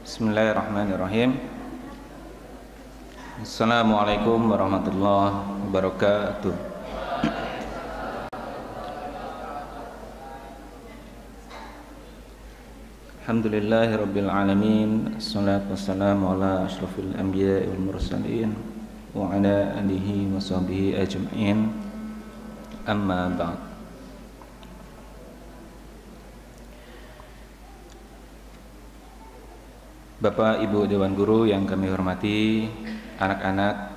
Bismillahirrahmanirrahim. Assalamualaikum warahmatullahi wabarakatuh. Alhamdulillahirabbil alamin. Assalatu wassalamu ala asyrafil anbiya'i wal mursalin wa ala alihi wa sahbihi ajma'in. Amma ba'd. Bapak Ibu Dewan Guru yang kami hormati, anak-anak,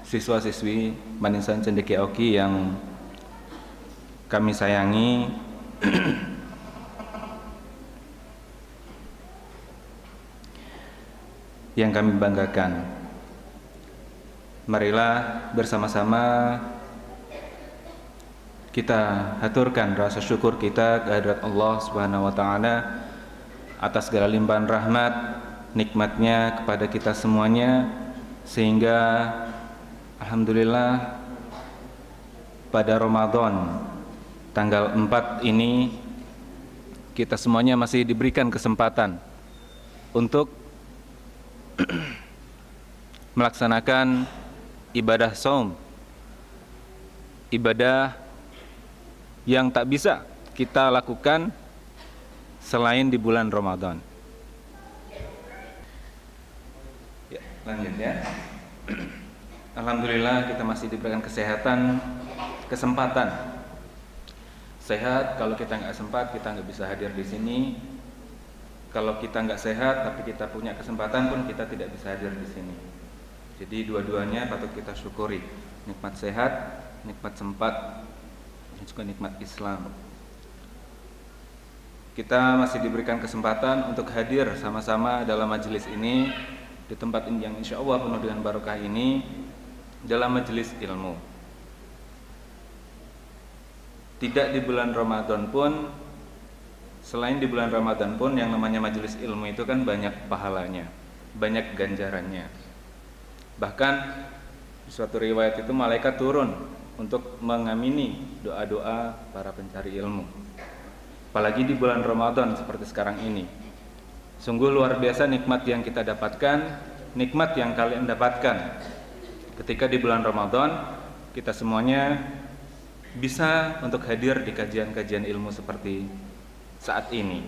siswa-siswi Manisan Cendekia Oki yang kami sayangi, yang kami banggakan. Marilah bersama-sama kita haturkan rasa syukur kita kehadirat Allah Subhanahu wa taala atas segala limpahan rahmat, nikmatnya kepada kita semuanya, sehingga alhamdulillah pada Ramadan tanggal 4 ini kita semuanya masih diberikan kesempatan untuk melaksanakan ibadah shaum, ibadah yang tak bisa kita lakukan selain di bulan Ramadan. Ya, lanjut ya. Alhamdulillah kita masih diberikan kesehatan, kesempatan. Sehat, kalau kita nggak sempat kita nggak bisa hadir di sini. Kalau kita nggak sehat tapi kita punya kesempatan pun kita tidak bisa hadir di sini. Jadi dua-duanya patut kita syukuri. Nikmat sehat, nikmat sempat, dan juga nikmat Islam. Kita masih diberikan kesempatan untuk hadir sama-sama dalam majelis ini, di tempat yang insya Allah penuh dengan barokah ini, dalam majelis ilmu. Tidak di bulan Ramadan pun, selain di bulan Ramadan pun, yang namanya majelis ilmu itu kan banyak pahalanya, banyak ganjarannya. Bahkan di suatu riwayat itu malaikat turun untuk mengamini doa-doa para pencari ilmu. Apalagi di bulan Ramadan seperti sekarang ini. Sungguh luar biasa nikmat yang kita dapatkan, nikmat yang kalian dapatkan. Ketika di bulan Ramadan kita semuanya bisa untuk hadir di kajian-kajian ilmu seperti saat ini.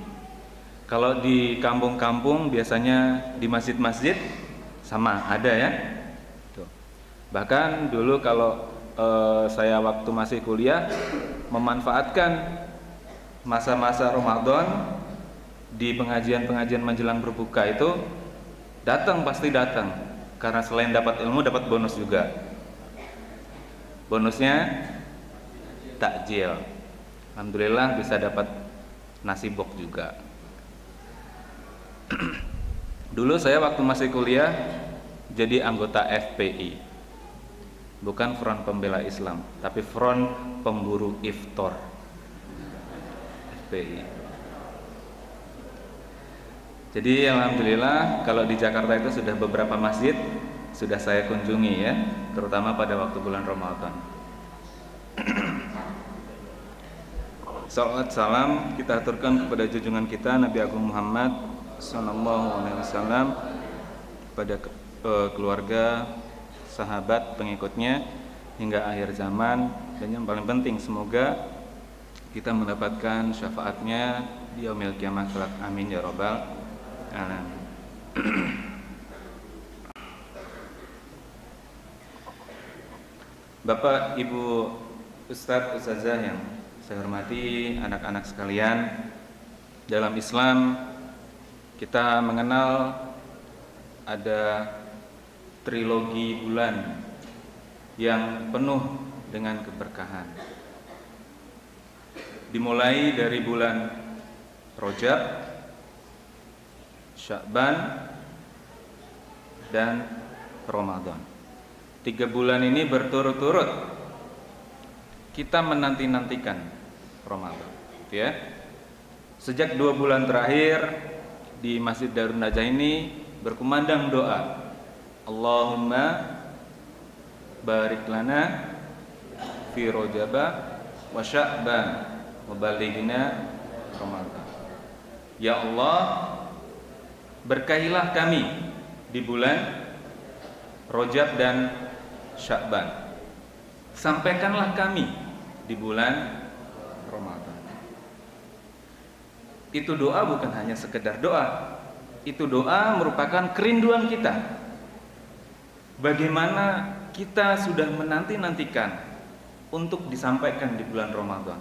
Kalau di kampung-kampung biasanya di masjid-masjid sama ada ya. Tuh. Bahkan dulu kalau saya waktu masih kuliah memanfaatkan masa-masa Ramadan di pengajian-pengajian menjelang berbuka itu pasti datang karena selain dapat ilmu dapat bonus juga. Bonusnya takjil. Alhamdulillah bisa dapat nasi bok juga. Dulu saya waktu masih kuliah jadi anggota FPI. Bukan Front Pembela Islam, tapi Front Pemburu Iftar. Jadi alhamdulillah kalau di Jakarta itu sudah beberapa masjid sudah saya kunjungi ya, terutama pada waktu bulan Ramadan. Salawat salam kita aturkan kepada junjungan kita Nabi Agung Muhammad SAW, pada keluarga, sahabat, pengikutnya hingga akhir zaman, dan yang paling penting semoga kita mendapatkan syafaatnya di yaumil kiamah kelak. Amin ya rabbal alamin. Bapak, Ibu, Ustadz, Ustazah yang saya hormati, anak-anak sekalian, dalam Islam kita mengenal ada trilogi bulan yang penuh dengan keberkahan. Dimulai dari bulan Rajab, Sya'ban, dan Ramadan. 3 bulan ini berturut-turut kita menanti-nantikan Ramadan, gitu ya. Sejak 2 bulan terakhir di Masjid Darun Najah ini berkumandang doa, Allahumma barik lana fi Rajab wa Sya'ban wa balighna Ramadan. Ya Allah, berkahilah kami di bulan Rajab dan Sya'ban. Sampaikanlah kami di bulan Ramadan. Itu doa bukan hanya sekedar doa. Itu doa merupakan kerinduan kita. Bagaimana kita sudah menanti-nantikan untuk disampaikan di bulan Ramadan.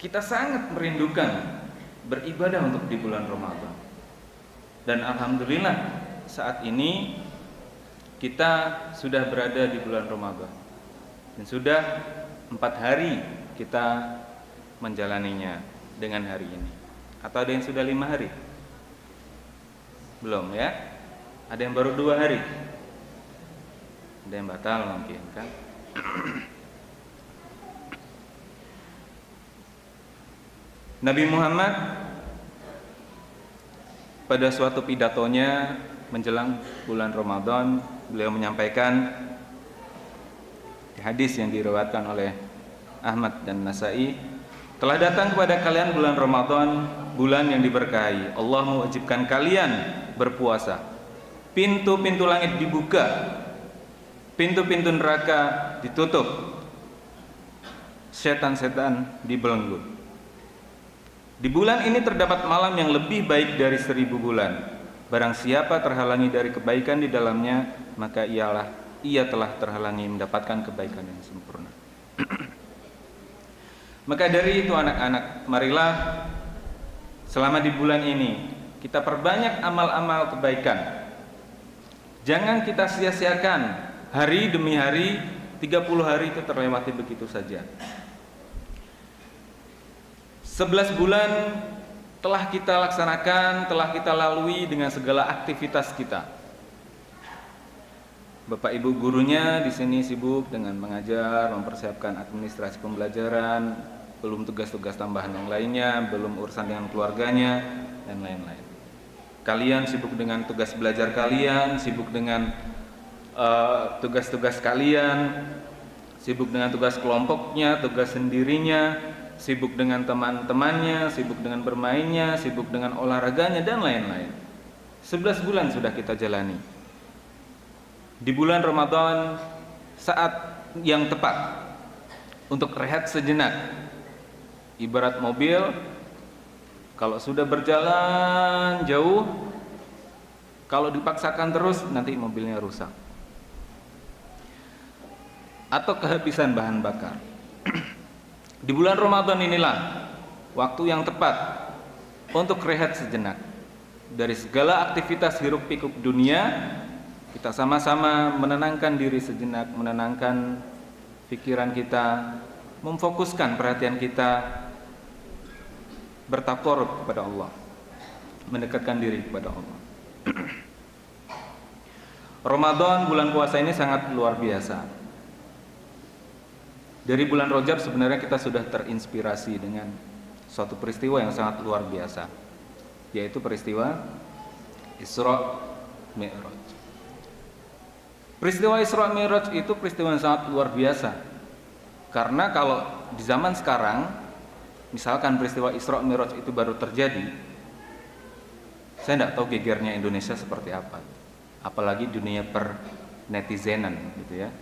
Kita sangat merindukan beribadah untuk di bulan Ramadan. Dan alhamdulillah saat ini kita sudah berada di bulan Ramadan. Dan sudah 4 hari kita menjalaninya dengan hari ini. Atau ada yang sudah 5 hari? Belum ya? Ada yang baru 2 hari? Ada yang batal mungkin kan? Nabi Muhammad pada suatu pidatonya menjelang bulan Ramadan, beliau menyampaikan di hadis yang diriwayatkan oleh Ahmad dan Nasai, telah datang kepada kalian bulan Ramadan, bulan yang diberkahi. Allah mewajibkan kalian berpuasa. Pintu-pintu langit dibuka, pintu-pintu neraka ditutup, setan-setan dibelenggu. Di bulan ini terdapat malam yang lebih baik dari 1000 bulan. Barang siapa terhalangi dari kebaikan di dalamnya, maka ia telah terhalangi mendapatkan kebaikan yang sempurna. Maka dari itu anak-anak, marilah selama di bulan ini kita perbanyak amal-amal kebaikan. Jangan kita sia-siakan hari demi hari, 30 hari itu terlewati begitu saja. 11 bulan telah kita laksanakan, telah kita lalui dengan segala aktivitas kita. Bapak Ibu gurunya di sini sibuk dengan mengajar, mempersiapkan administrasi pembelajaran, belum tugas-tugas tambahan yang lainnya, belum urusan dengan keluarganya dan lain-lain. Kalian sibuk dengan tugas belajar kalian, sibuk dengan tugas-tugas kalian, sibuk dengan tugas kelompoknya, tugas sendirinya, sibuk dengan teman-temannya, sibuk dengan bermainnya, sibuk dengan olahraganya dan lain-lain. 11 bulan sudah kita jalani. Di bulan Ramadan saat yang tepat untuk rehat sejenak. Ibarat mobil, kalau sudah berjalan jauh, kalau dipaksakan terus nanti mobilnya rusak atau kehabisan bahan bakar. Di bulan Ramadan inilah waktu yang tepat untuk rehat sejenak dari segala aktivitas hiruk pikuk dunia. Kita sama-sama menenangkan diri sejenak, menenangkan pikiran kita, memfokuskan perhatian kita, bertakarub kepada Allah, mendekatkan diri kepada Allah. Ramadan, bulan puasa ini sangat luar biasa. Dari bulan Rajab sebenarnya kita sudah terinspirasi dengan suatu peristiwa yang sangat luar biasa, yaitu peristiwa Isra Mi'raj. Peristiwa Isra Mi'raj itu peristiwa yang sangat luar biasa. Karena kalau di zaman sekarang, misalkan peristiwa Isra Mi'raj itu baru terjadi, saya tidak tahu gegernya Indonesia seperti apa. Apalagi dunia per netizenan gitu ya.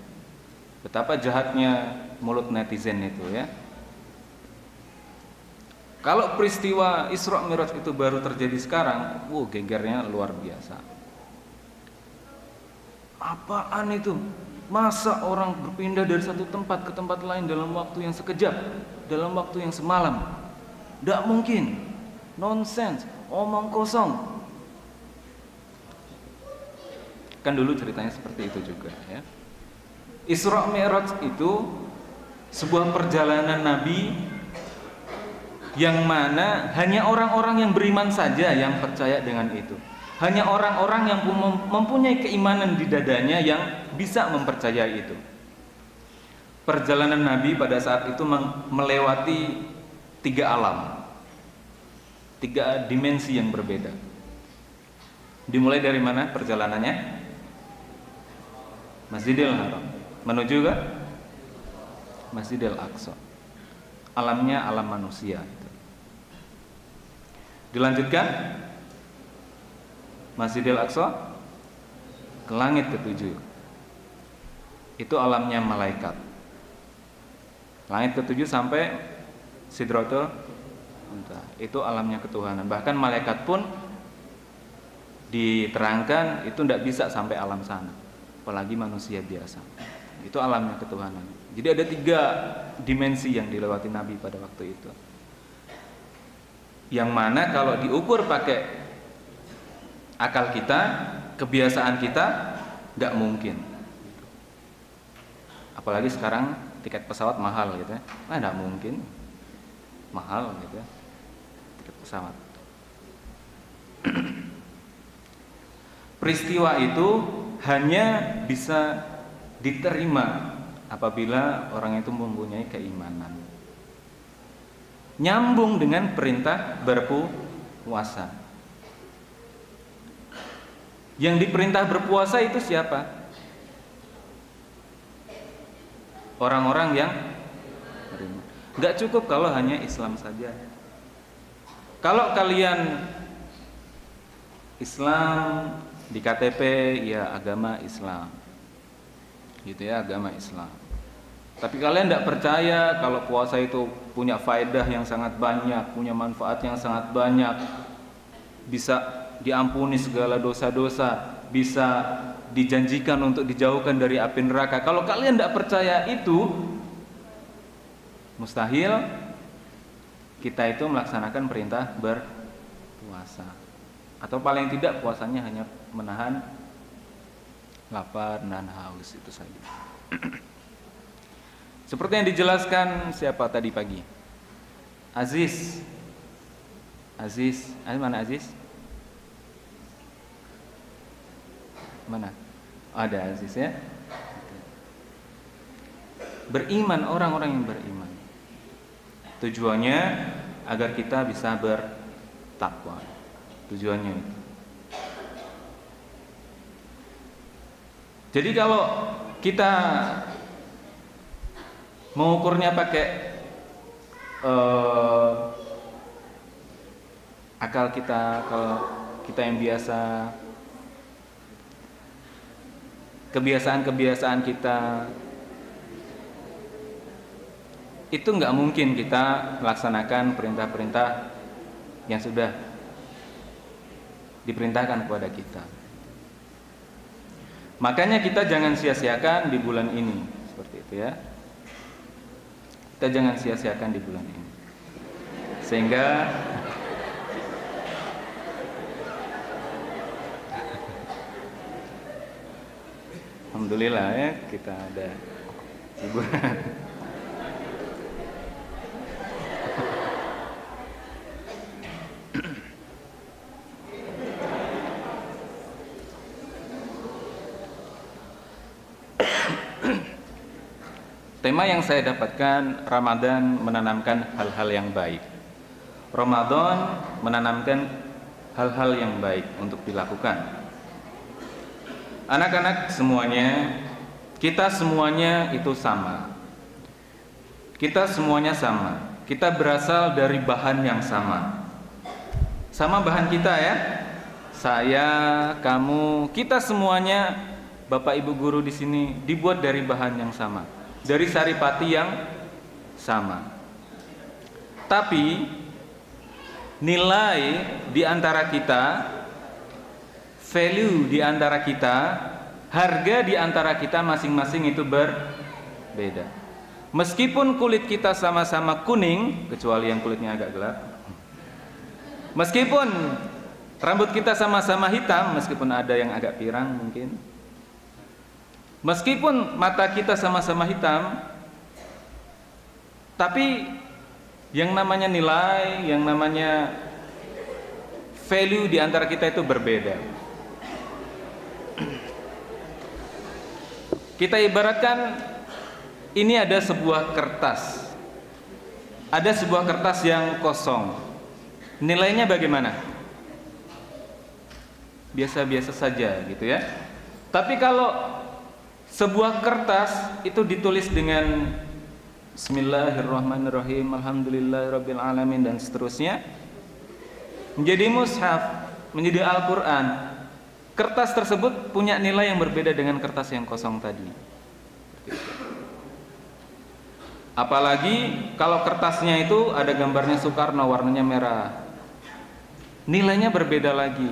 Betapa jahatnya mulut netizen itu ya. Kalau peristiwa Isra Mi'raj itu baru terjadi sekarang, gegernya luar biasa. Apaan itu? Masa orang berpindah dari satu tempat ke tempat lain dalam waktu yang sekejap, dalam waktu yang semalam? Tidak mungkin. Nonsense, omong kosong. Kan dulu ceritanya seperti itu juga ya. Isra Mi'raj itu sebuah perjalanan Nabi yang mana hanya orang-orang yang beriman saja yang percaya dengan itu. Hanya orang-orang yang mempunyai keimanan di dadanya yang bisa mempercayai itu. Perjalanan Nabi pada saat itu melewati 3 alam, 3 dimensi yang berbeda. Dimulai dari mana perjalanannya? Masjidil Haram menuju ke Masjidil Aqsa. Alamnya alam manusia itu. Dilanjutkan Masjidil Aqsa ke langit ketujuh. Itu alamnya malaikat. Langit ketujuh sampai Sidratul Muntaha. Itu alamnya ketuhanan. Bahkan malaikat pun diterangkan itu tidak bisa sampai alam sana, apalagi manusia biasa. Itu alamnya ketuhanan. Jadi ada 3 dimensi yang dilewati Nabi pada waktu itu, yang mana kalau diukur pakai akal kita, kebiasaan kita, tidak mungkin. Apalagi sekarang tiket pesawat mahal gitu ya, tidak mungkin mahal gitu ya, tiket pesawat. Peristiwa itu hanya bisa diterima apabila orang itu mempunyai keimanan. Nyambung dengan perintah berpuasa. Yang diperintah berpuasa itu siapa? Orang-orang yang beriman. Nggak cukup kalau hanya Islam saja. Kalau kalian Islam di KTP ya agama Islam, gitu ya, agama Islam. Tapi kalian tidak percaya kalau puasa itu punya faedah yang sangat banyak, punya manfaat yang sangat banyak, bisa diampuni segala dosa-dosa, bisa dijanjikan untuk dijauhkan dari api neraka. Kalau kalian tidak percaya itu, mustahil kita itu melaksanakan perintah berpuasa. Atau paling tidak puasanya hanya menahan lapar dan haus, itu saja. Seperti yang dijelaskan siapa tadi pagi? Aziz. Mana Aziz? Mana? Ada Aziz ya. Beriman, orang-orang yang beriman. Tujuannya agar kita bisa bertakwa. Tujuannya itu. Jadi kalau kita mengukurnya pakai akal kita, kalau kita yang biasa, kebiasaan-kebiasaan kita, itu nggak mungkin kita melaksanakan perintah-perintah yang sudah diperintahkan kepada kita. Makanya kita jangan sia-siakan di bulan ini, seperti itu ya. Kita jangan sia-siakan di bulan ini, sehingga alhamdulillah ya kita ada hiburan. Tema yang saya dapatkan, Ramadan menanamkan hal-hal yang baik. Ramadan menanamkan hal-hal yang baik untuk dilakukan. Anak-anak semuanya, kita semuanya itu sama. Kita semuanya sama. Kita berasal dari bahan yang sama. Sama bahan kita ya. Saya, kamu, kita semuanya, Bapak Ibu guru di sini dibuat dari bahan yang sama. Dari saripati yang sama. Tapi nilai di antara kita, value di antara kita, harga di antara kita masing-masing itu berbeda. Meskipun kulit kita sama-sama kuning, kecuali yang kulitnya agak gelap. Meskipun rambut kita sama-sama hitam, meskipun ada yang agak pirang mungkin. Meskipun mata kita sama-sama hitam, tapi yang namanya nilai, yang namanya value di antara kita itu berbeda. Kita ibaratkan ini ada sebuah kertas. Ada sebuah kertas yang kosong. Nilainya bagaimana? Biasa-biasa saja gitu ya. Tapi kalau sebuah kertas itu ditulis dengan Bismillahirrahmanirrahim, Alhamdulillahirabbil alamin dan seterusnya, menjadi mushaf, menjadi Al-Quran. Kertas tersebut punya nilai yang berbeda dengan kertas yang kosong tadi. Apalagi kalau kertasnya itu ada gambarnya Soekarno, warnanya merah, nilainya berbeda lagi.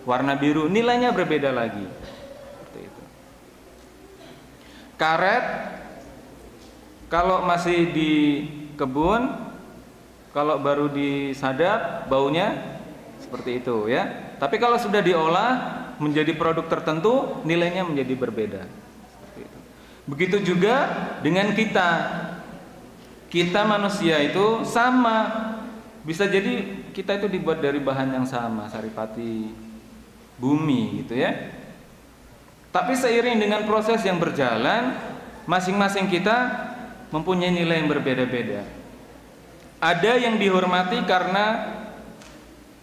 Warna biru, nilainya berbeda lagi. Seperti itu. Karet, kalau masih di kebun, kalau baru disadap, baunya seperti itu ya. Tapi kalau sudah diolah menjadi produk tertentu, nilainya menjadi berbeda. Seperti itu. Begitu juga dengan kita. Kita manusia itu sama. Bisa jadi kita itu dibuat dari bahan yang sama, saripati bumi gitu ya. Tapi seiring dengan proses yang berjalan, masing-masing kita mempunyai nilai yang berbeda-beda. Ada yang dihormati karena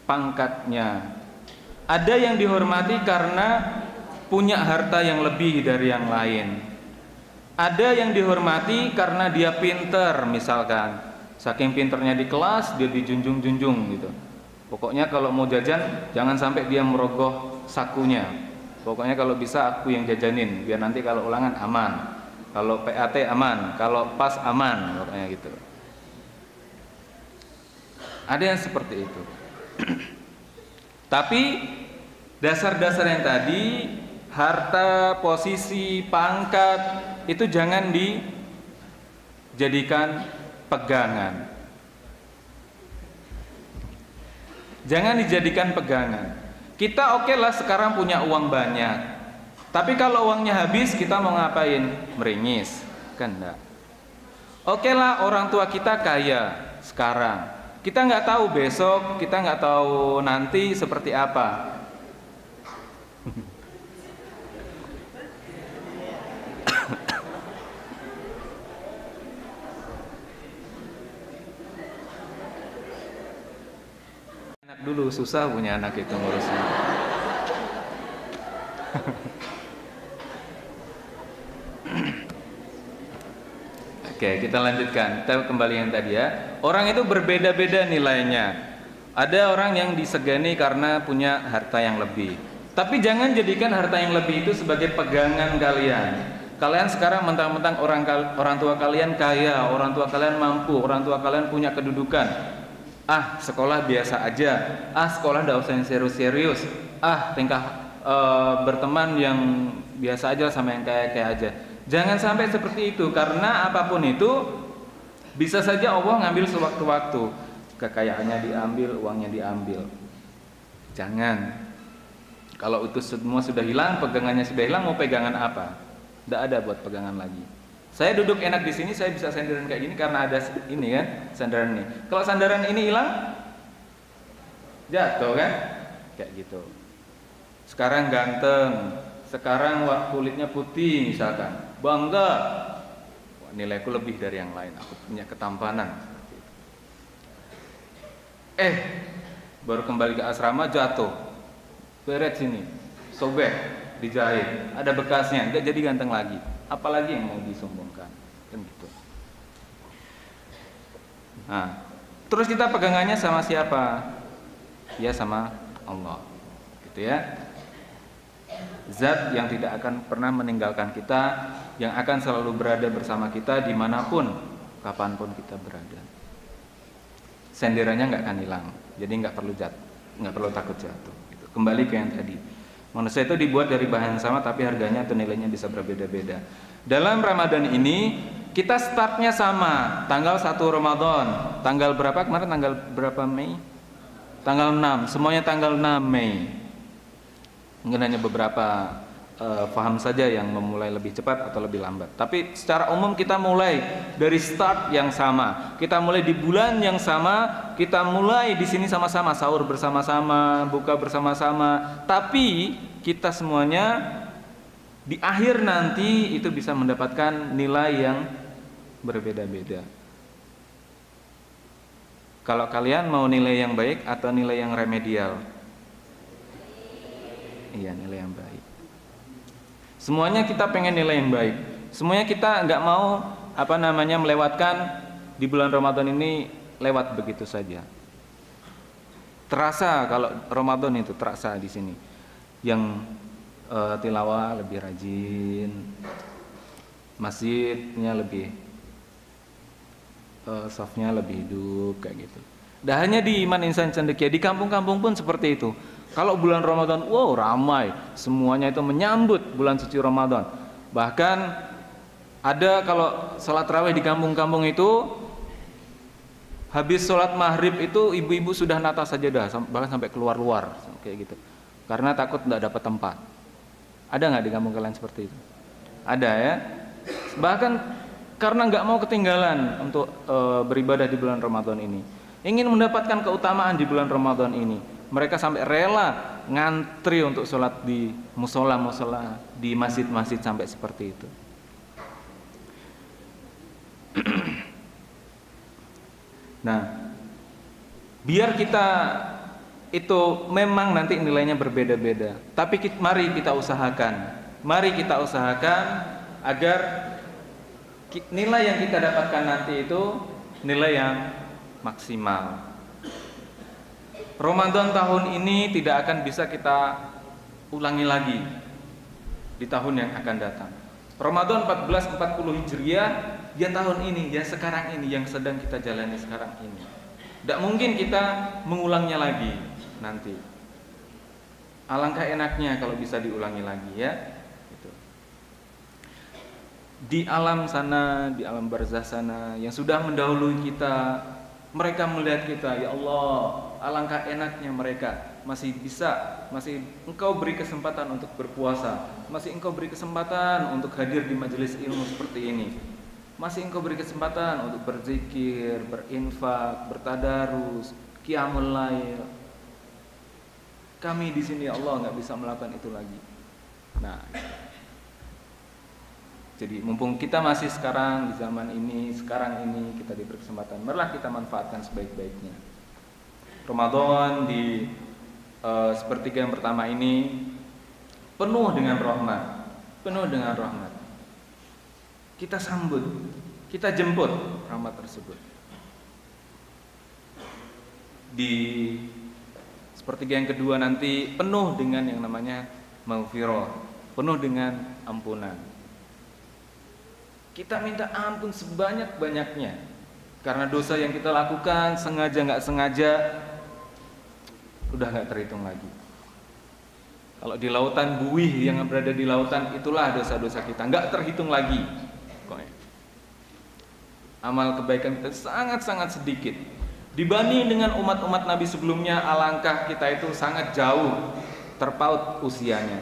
pangkatnya, ada yang dihormati karena punya harta yang lebih dari yang lain, ada yang dihormati karena dia pinter, misalkan saking pinternya di kelas dia dijunjung-junjung gitu. Pokoknya kalau mau jajan jangan sampai dia merogoh sakunya. Pokoknya kalau bisa aku yang jajanin, biar nanti kalau ulangan aman, kalau PAT aman, kalau pas aman, pokoknya gitu. Ada yang seperti itu. Tapi dasar-dasar yang tadi, harta, posisi, pangkat, itu jangan dijadikan pegangan. Jangan dijadikan pegangan. Kita oke lah sekarang punya uang banyak, tapi kalau uangnya habis kita mau ngapain? Meringis, kan enggak. Oke lah orang tua kita kaya sekarang, kita nggak tahu besok, kita nggak tahu nanti seperti apa. Anak dulu susah punya anak itu ngurusnya. Oke, kita lanjutkan. Kita kembali yang tadi ya. Orang itu berbeda-beda nilainya. Ada orang yang disegani karena punya harta yang lebih. Tapi jangan jadikan harta yang lebih itu sebagai pegangan kalian. Kalian sekarang mentang-mentang orang tua kalian kaya, orang tua kalian mampu, orang tua kalian punya kedudukan. Ah, sekolah biasa aja. Ah, sekolah nggak usah yang serius-serius. Ah, tingkah berteman yang biasa aja sama yang kaya-kaya aja. Jangan sampai seperti itu, karena apapun itu bisa saja Allah ngambil sewaktu-waktu. Kekayaannya diambil, uangnya diambil. Jangan. Kalau itu semua sudah hilang, pegangannya sudah hilang, mau pegangan apa? Tidak ada buat pegangan lagi. Saya duduk enak di sini, saya bisa sandaran kayak gini karena ada ini kan, sandaran ini. Kalau sandaran ini hilang, jatuh kan? Kayak gitu. Sekarang ganteng, sekarang kulitnya putih misalkan. Bangga, wah, nilaiku lebih dari yang lain, aku punya ketampanan. Baru kembali ke asrama jatuh, beret sini, sobek, dijahit, ada bekasnya, nggak jadi ganteng lagi. Apalagi yang mau disombongkan, kan gitu. Nah, terus kita pegangannya sama siapa? Ya sama Allah, gitu ya. Zat yang tidak akan pernah meninggalkan kita, yang akan selalu berada bersama kita dimanapun, kapanpun kita berada. Senderannya nggak akan hilang, jadi nggak perlu takut jatuh. Gitu. Kembali ke yang tadi, manusia itu dibuat dari bahan yang sama, tapi harganya atau nilainya bisa berbeda-beda. Dalam Ramadan ini kita startnya sama, tanggal 1 Ramadan. Tanggal berapa kemarin? Tanggal berapa Mei? Tanggal 6, semuanya tanggal 6 Mei. Mungkin hanya beberapa paham saja yang memulai lebih cepat atau lebih lambat. Tapi secara umum kita mulai dari start yang sama. Kita mulai di bulan yang sama. Kita mulai di sini sama-sama, sahur bersama-sama, buka bersama-sama. Tapi kita semuanya di akhir nanti itu bisa mendapatkan nilai yang berbeda-beda. Kalau kalian mau nilai yang baik atau nilai yang remedial? Iya, nilai yang baik. Semuanya kita pengen nilai yang baik. Semuanya kita nggak mau melewatkan di bulan Ramadan ini lewat begitu saja. Terasa kalau Ramadan itu terasa di sini. Yang tilawah lebih rajin, masjidnya lebih safnya lebih hidup kayak gitu. Dah hanya di Iman Insan Cendekia, di kampung-kampung pun seperti itu. Kalau bulan Ramadan, wow ramai, semuanya itu menyambut bulan suci Ramadan. Bahkan ada kalau sholat tarawih di kampung-kampung itu, habis sholat maghrib itu ibu-ibu sudah nata sajadah, bahkan sampai keluar-luar kayak gitu, karena takut tidak dapat tempat. Ada nggak di kampung kalian seperti itu? Ada ya. Bahkan karena nggak mau ketinggalan untuk beribadah di bulan Ramadan ini, ingin mendapatkan keutamaan di bulan Ramadan ini, mereka sampai rela ngantri untuk sholat di musola-musola, di masjid-masjid sampai seperti itu. Nah, biar kita itu memang nanti nilainya berbeda-beda, tapi mari kita usahakan agar nilai yang kita dapatkan nanti itu nilai yang maksimal. Ramadan tahun ini tidak akan bisa kita ulangi lagi di tahun yang akan datang. Ramadan 1440 Hijriah ya tahun ini, ya sekarang ini, yang sedang kita jalani sekarang ini. Tidak mungkin kita mengulangnya lagi nanti. Alangkah enaknya kalau bisa diulangi lagi ya. Gitu. Di alam sana, di alam barzah sana yang sudah mendahului kita, mereka melihat kita, ya Allah, alangkah enaknya mereka masih engkau beri kesempatan untuk berpuasa, masih engkau beri kesempatan untuk hadir di majelis ilmu seperti ini, masih engkau beri kesempatan untuk berzikir, berinfak, bertadarus, qiyamul lail. Kami di sini ya Allah nggak bisa melakukan itu lagi. Nah, jadi mumpung kita masih sekarang di zaman ini, sekarang ini kita diberi kesempatan, marilah kita manfaatkan sebaik-baiknya. Ramadan di sepertiga yang pertama ini penuh dengan rahmat, Kita sambut, kita jemput rahmat tersebut. Di sepertiga yang kedua nanti penuh dengan yang namanya maghfirah, penuh dengan ampunan. Kita minta ampun sebanyak-banyaknya karena dosa yang kita lakukan sengaja nggak sengaja udah nggak terhitung lagi. Kalau di lautan buih yang berada di lautan, itulah dosa-dosa kita, nggak terhitung lagi. Amal kebaikan kita sangat-sangat sedikit dibanding dengan umat-umat Nabi sebelumnya. Alangkah kita itu sangat jauh terpaut usianya.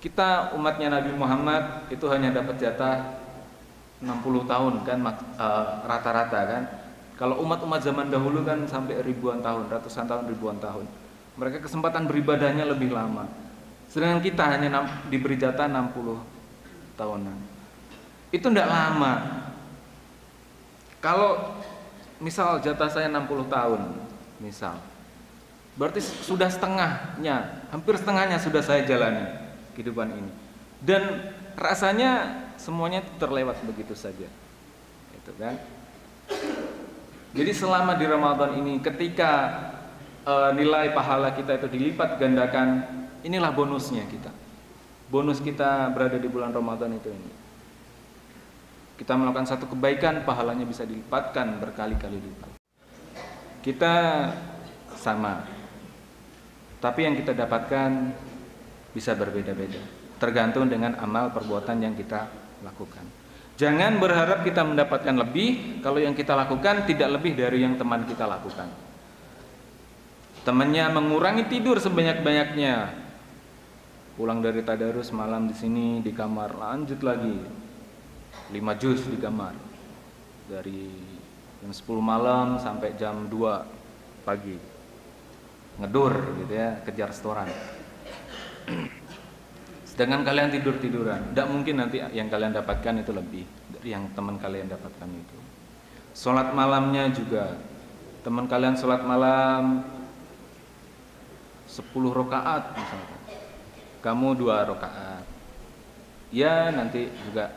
Kita umatnya Nabi Muhammad itu hanya dapat jatah 60 tahun kan rata-rata kan. Kalau umat-umat zaman dahulu kan sampai ribuan tahun, ratusan tahun, ribuan tahun. Mereka kesempatan beribadahnya lebih lama. Sedangkan kita hanya diberi jatah 60 tahunan. Itu tidak lama. Kalau misal jatah saya 60 tahun, misal, berarti sudah setengahnya, hampir setengahnya sudah saya jalani kehidupan ini. Dan rasanya semuanya terlewat begitu saja. Itu kan? Jadi selama di Ramadan ini, ketika nilai pahala kita itu dilipat gandakan, inilah bonusnya kita. Bonus kita berada di bulan Ramadan itu ini. Kita melakukan satu kebaikan, pahalanya bisa dilipatkan berkali-kali lipat. Kita sama, tapi yang kita dapatkan bisa berbeda-beda, tergantung dengan amal perbuatan yang kita lakukan. Jangan berharap kita mendapatkan lebih kalau yang kita lakukan tidak lebih dari yang teman kita lakukan. Temannya mengurangi tidur sebanyak-banyaknya, pulang dari tadarus malam di sini di kamar, lanjut lagi 5 juz di kamar dari jam 10 malam sampai jam 2 pagi, ngedur gitu ya, kejar setoran. Sedangkan kalian tidur-tiduran, tidak mungkin nanti yang kalian dapatkan itu lebih dari yang teman kalian dapatkan itu. Sholat malamnya juga, teman kalian sholat malam 10 rakaat misalkan, kamu 2 rakaat, ya nanti juga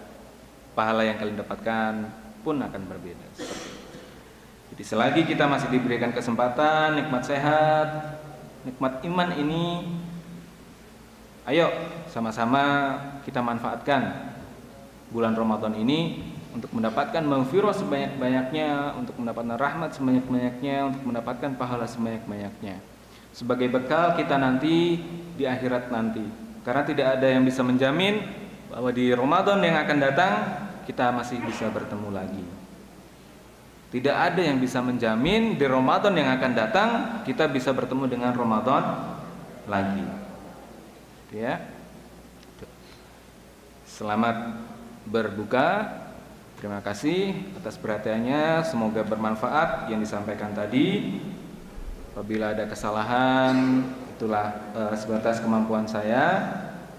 pahala yang kalian dapatkan pun akan berbeda. Seperti itu. Jadi selagi kita masih diberikan kesempatan, nikmat sehat, nikmat iman ini, ayo sama-sama kita manfaatkan bulan Ramadan ini untuk mendapatkan maghfirah sebanyak-banyaknya, untuk mendapatkan rahmat sebanyak-banyaknya, untuk mendapatkan pahala sebanyak-banyaknya, sebagai bekal kita nanti di akhirat nanti. Karena tidak ada yang bisa menjamin bahwa di Ramadan yang akan datang kita masih bisa bertemu lagi. Tidak ada yang bisa menjamin di Ramadan yang akan datang kita bisa bertemu dengan Ramadan lagi. Ya. Selamat berbuka. Terima kasih atas perhatiannya. Semoga bermanfaat yang disampaikan tadi. Apabila ada kesalahan, itulah sebatas kemampuan saya.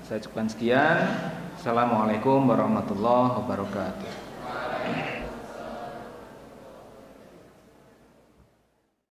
Saya cukupkan sekian. Assalamualaikum warahmatullahi wabarakatuh.